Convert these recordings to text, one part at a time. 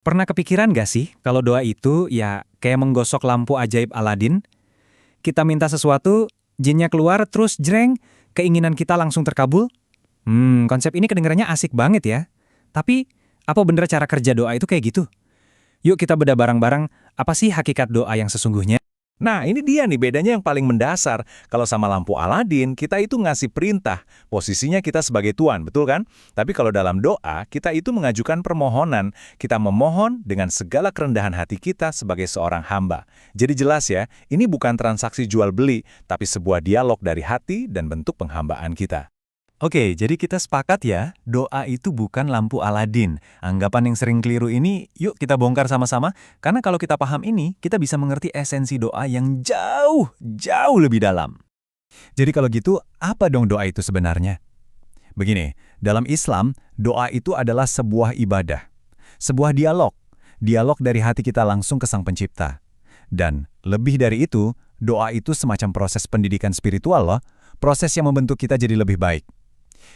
Pernah kepikiran gak sih kalau doa itu ya kayak menggosok lampu ajaib Aladin? Kita minta sesuatu, jinnya keluar terus jreng, keinginan kita langsung terkabul? Konsep ini kedengarannya asik banget ya. Tapi, apa bener cara kerja doa itu kayak gitu? Yuk kita bedah bareng-bareng, apa sih hakikat doa yang sesungguhnya? Nah, ini dia nih bedanya yang paling mendasar. Kalau sama lampu Aladin, kita itu ngasih perintah. Posisinya kita sebagai tuan, betul kan? Tapi kalau dalam doa, kita itu mengajukan permohonan. Kita memohon dengan segala kerendahan hati kita sebagai seorang hamba. Jadi jelas ya, ini bukan transaksi jual-beli, tapi sebuah dialog dari hati dan bentuk penghambaan kita. Oke, jadi kita sepakat ya, doa itu bukan lampu Aladin. Anggapan yang sering keliru ini, yuk kita bongkar sama-sama. Karena kalau kita paham ini, kita bisa mengerti esensi doa yang jauh lebih dalam. Jadi kalau gitu, apa dong doa itu sebenarnya? Begini, dalam Islam, doa itu adalah sebuah ibadah. Sebuah dialog. Dialog dari hati kita langsung ke Sang Pencipta. Dan lebih dari itu, doa itu semacam proses pendidikan spiritual loh. Proses yang membentuk kita jadi lebih baik.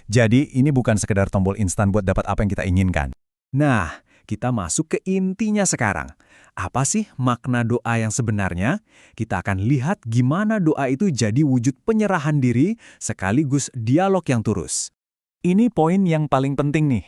Jadi, ini bukan sekedar tombol instan buat dapat apa yang kita inginkan. Nah, kita masuk ke intinya sekarang. Apa sih makna doa yang sebenarnya? Kita akan lihat gimana doa itu jadi wujud penyerahan diri sekaligus dialog yang tulus. Ini poin yang paling penting nih.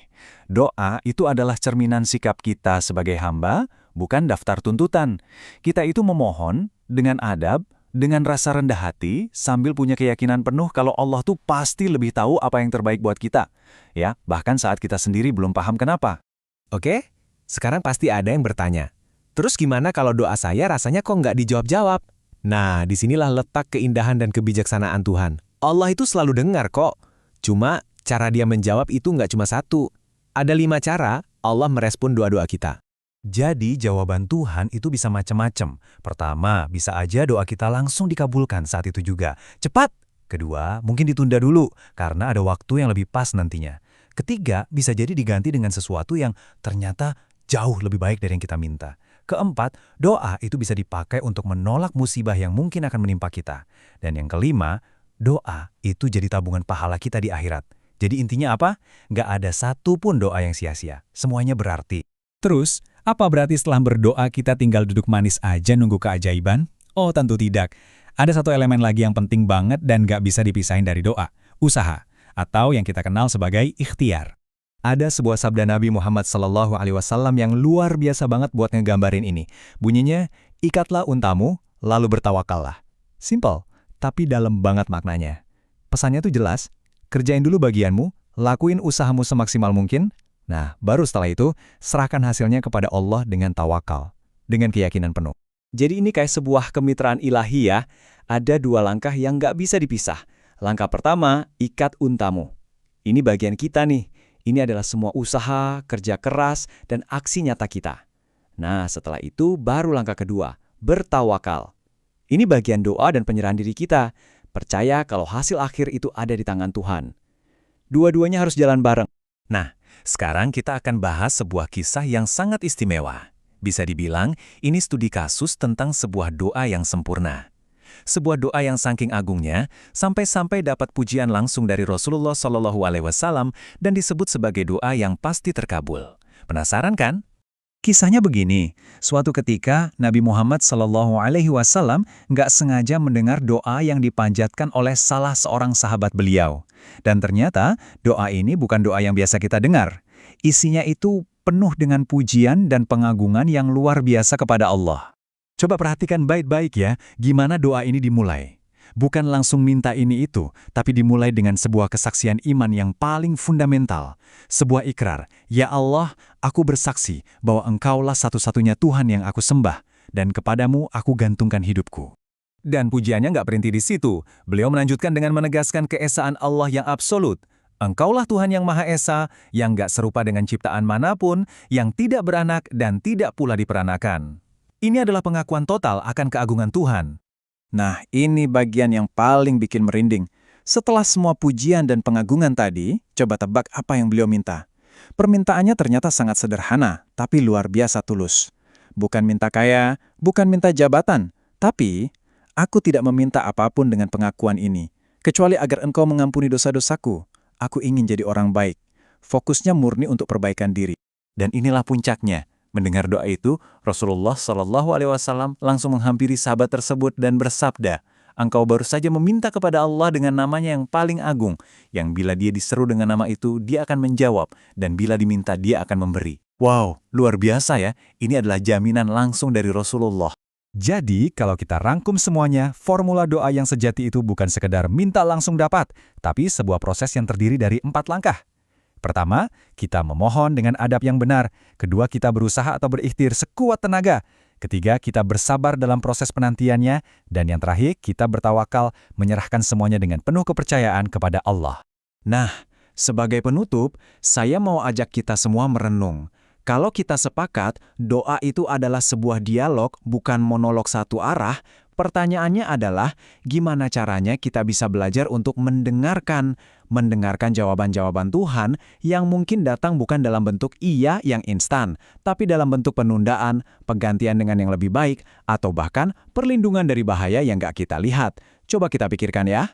Doa itu adalah cerminan sikap kita sebagai hamba, bukan daftar tuntutan. Kita itu memohon dengan adab, dengan rasa rendah hati, sambil punya keyakinan penuh kalau Allah tuh pasti lebih tahu apa yang terbaik buat kita. Ya, bahkan saat kita sendiri belum paham kenapa. Oke, sekarang pasti ada yang bertanya. Terus gimana kalau doa saya rasanya kok nggak dijawab-jawab? Nah, disinilah letak keindahan dan kebijaksanaan Tuhan. Allah itu selalu dengar kok. Cuma, cara dia menjawab itu nggak cuma satu. Ada 5 cara Allah merespon doa-doa kita. Jadi jawaban Tuhan itu bisa macam-macam. Pertama, bisa aja doa kita langsung dikabulkan saat itu juga. Cepat! Kedua, mungkin ditunda dulu, karena ada waktu yang lebih pas nantinya. Ketiga, bisa jadi diganti dengan sesuatu yang ternyata jauh lebih baik dari yang kita minta. Keempat, doa itu bisa dipakai untuk menolak musibah yang mungkin akan menimpa kita. Dan yang kelima, doa itu jadi tabungan pahala kita di akhirat. Jadi intinya apa? Nggak ada satu pun doa yang sia-sia. Semuanya berarti. Terus, apa berarti setelah berdoa kita tinggal duduk manis aja nunggu keajaiban? Oh, tentu tidak. Ada satu elemen lagi yang penting banget dan nggak bisa dipisahin dari doa. Usaha, atau yang kita kenal sebagai ikhtiar. Ada sebuah sabda Nabi Muhammad SAW yang luar biasa banget buat ngegambarin ini. Bunyinya, ikatlah untamu, lalu bertawakallah. Simple, tapi dalam banget maknanya. Pesannya tuh jelas, kerjain dulu bagianmu, lakuin usahamu semaksimal mungkin. Nah, baru setelah itu, serahkan hasilnya kepada Allah dengan tawakal, dengan keyakinan penuh. Jadi ini kayak sebuah kemitraan ilahi ya. Ada 2 langkah yang nggak bisa dipisah. Langkah pertama, ikat untamu. Ini bagian kita nih. Ini adalah semua usaha, kerja keras, dan aksi nyata kita. Nah, setelah itu baru langkah kedua, bertawakal. Ini bagian doa dan penyerahan diri kita. Percaya kalau hasil akhir itu ada di tangan Tuhan. Dua-duanya harus jalan bareng. Nah, sekarang kita akan bahas sebuah kisah yang sangat istimewa. Bisa dibilang, ini studi kasus tentang sebuah doa yang sempurna. Sebuah doa yang saking agungnya, sampai-sampai dapat pujian langsung dari Rasulullah SAW dan disebut sebagai doa yang pasti terkabul. Penasaran kan? Kisahnya begini, suatu ketika Nabi Muhammad SAW nggak sengaja mendengar doa yang dipanjatkan oleh salah seorang sahabat beliau. Dan ternyata doa ini bukan doa yang biasa kita dengar. Isinya itu penuh dengan pujian dan pengagungan yang luar biasa kepada Allah. Coba perhatikan baik-baik ya, gimana doa ini dimulai. Bukan langsung minta ini itu, tapi dimulai dengan sebuah kesaksian iman yang paling fundamental. Sebuah ikrar, ya Allah, aku bersaksi bahwa Engkaulah satu-satunya Tuhan yang aku sembah, dan kepadamu aku gantungkan hidupku. Dan pujiannya nggak berhenti di situ. Beliau melanjutkan dengan menegaskan keesaan Allah yang absolut. Engkaulah Tuhan yang Maha Esa, yang nggak serupa dengan ciptaan manapun, yang tidak beranak dan tidak pula diperanakan. Ini adalah pengakuan total akan keagungan Tuhan. Nah, ini bagian yang paling bikin merinding. Setelah semua pujian dan pengagungan tadi, coba tebak apa yang beliau minta. Permintaannya ternyata sangat sederhana, tapi luar biasa tulus. Bukan minta kaya, bukan minta jabatan, tapi aku tidak meminta apapun dengan pengakuan ini, kecuali agar engkau mengampuni dosa-dosaku. Aku ingin jadi orang baik. Fokusnya murni untuk perbaikan diri. Dan inilah puncaknya. Mendengar doa itu, Rasulullah Shallallahu Alaihi Wasallam langsung menghampiri sahabat tersebut dan bersabda, "Engkau baru saja meminta kepada Allah dengan namanya yang paling agung, yang bila dia diseru dengan nama itu, dia akan menjawab, dan bila diminta, dia akan memberi." Wow, luar biasa ya. Ini adalah jaminan langsung dari Rasulullah. Jadi, kalau kita rangkum semuanya, formula doa yang sejati itu bukan sekedar minta langsung dapat, tapi sebuah proses yang terdiri dari 4 langkah. Pertama, kita memohon dengan adab yang benar. Kedua, kita berusaha atau berikhtiar sekuat tenaga. Ketiga, kita bersabar dalam proses penantiannya. Dan yang terakhir, kita bertawakal, menyerahkan semuanya dengan penuh kepercayaan kepada Allah. Nah, sebagai penutup, saya mau ajak kita semua merenung. Kalau kita sepakat, doa itu adalah sebuah dialog, bukan monolog satu arah. Pertanyaannya adalah, gimana caranya kita bisa belajar untuk mendengarkan jawaban-jawaban Tuhan yang mungkin datang bukan dalam bentuk iya yang instan, tapi dalam bentuk penundaan, penggantian dengan yang lebih baik, atau bahkan perlindungan dari bahaya yang gak kita lihat. Coba kita pikirkan ya.